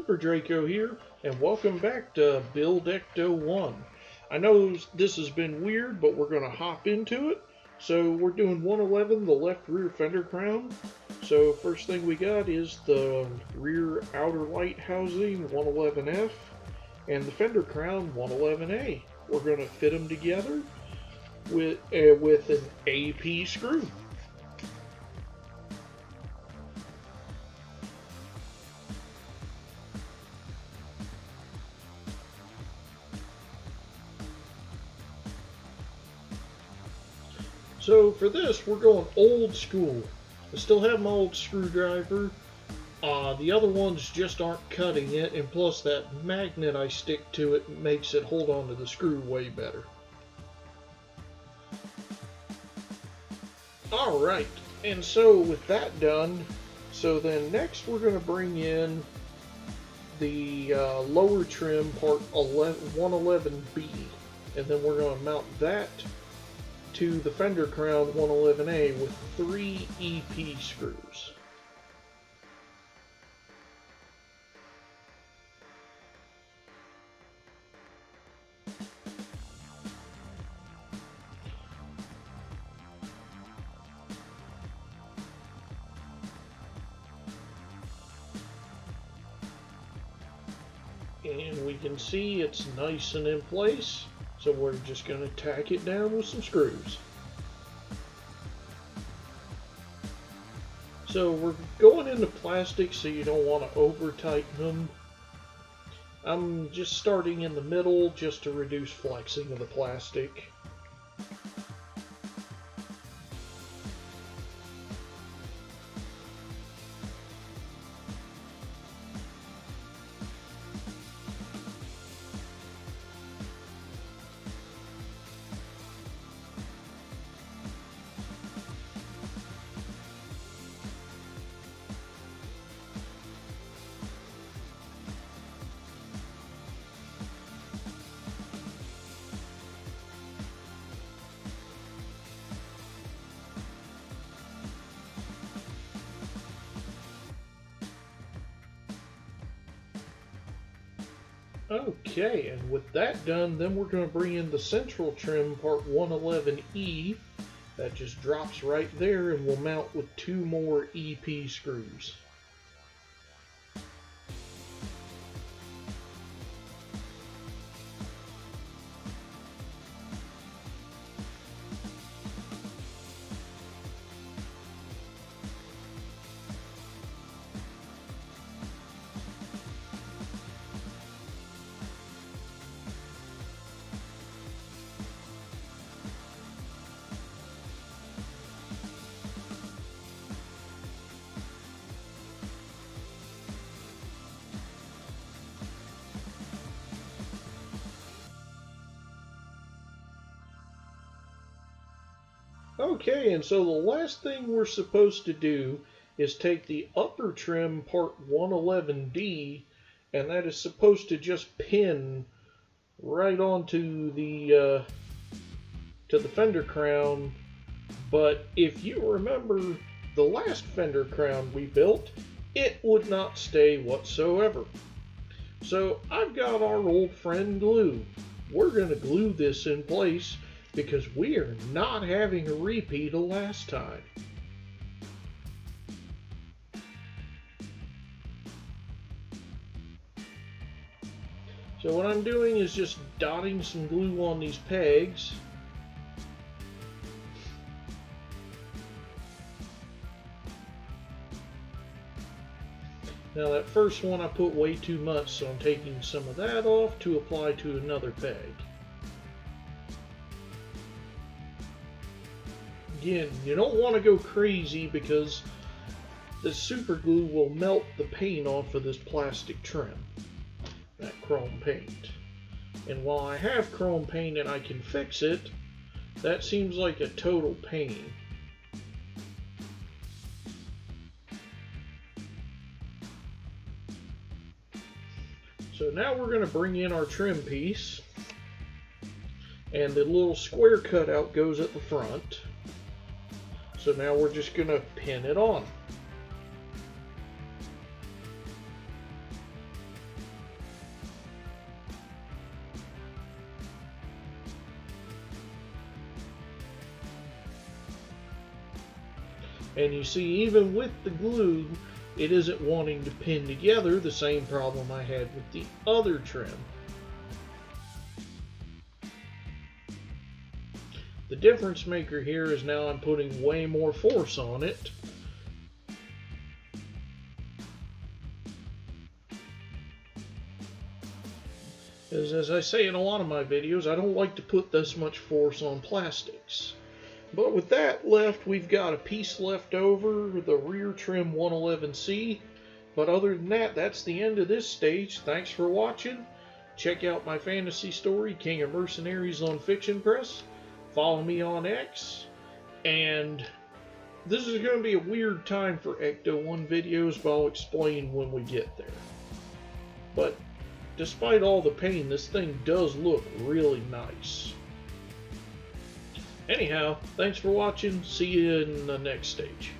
Super Draco here, and welcome back to Build Ecto-1. I know this has been weird, but we're going to hop into it. So we're doing 111, the left rear fender crown. So first thing we got is the rear outer light housing, 111F, and the fender crown, 111A. We're going to fit them together with an AP screw. So for this, we're going old school. I still have my old screwdriver. The other ones just aren't cutting it, and plus that magnet I stick to it makes it hold on to the screw way better. Alright, and so with that done, so then next we're going to bring in the lower trim part 111B, and then we're going to mount that to the fender crown 111A with 3 EP screws. And we can see it's nice and in place. So we're just going to tack it down with some screws. So we're going into plastic, so you don't want to over tighten them. I'm just starting in the middle just to reduce flexing of the plastic. Okay, and with that done, then we're going to bring in the central trim part 111E. That just drops right there, and we'll mount with 2 more EP screws. Okay, and so the last thing we're supposed to do is take the upper trim part 111D, and that is supposed to just pin right onto the fender crown. But if you remember the last fender crown we built, it would not stay whatsoever. So I've got our old friend glue. We're going to glue this in place because we are not having a repeat of last time. So what I'm doing is just dotting some glue on these pegs. Now that first one I put way too much, so I'm taking some of that off to apply to another peg. Again, you don't want to go crazy because the super glue will melt the paint off of this plastic trim, that chrome paint. And while I have chrome paint and I can fix it, that seems like a total pain. So now we're going to bring in our trim piece, and the little square cutout goes at the front. So now we're just going to pin it on. And you see, even with the glue, it isn't wanting to pin together, the same problem I had with the other trim. The difference maker here is now I'm putting way more force on it. As I say in a lot of my videos, I don't like to put this much force on plastics. But with that left, we've got a piece left over, the rear trim 111C. But other than that, that's the end of this stage. Thanks for watching. Check out my fantasy story, King of Mercenaries, on Fiction Press. Follow me on X. And this is going to be a weird time for Ecto-1 videos, but I'll explain when we get there. But despite all the pain, this thing does look really nice. Anyhow, thanks for watching. See you in the next stage.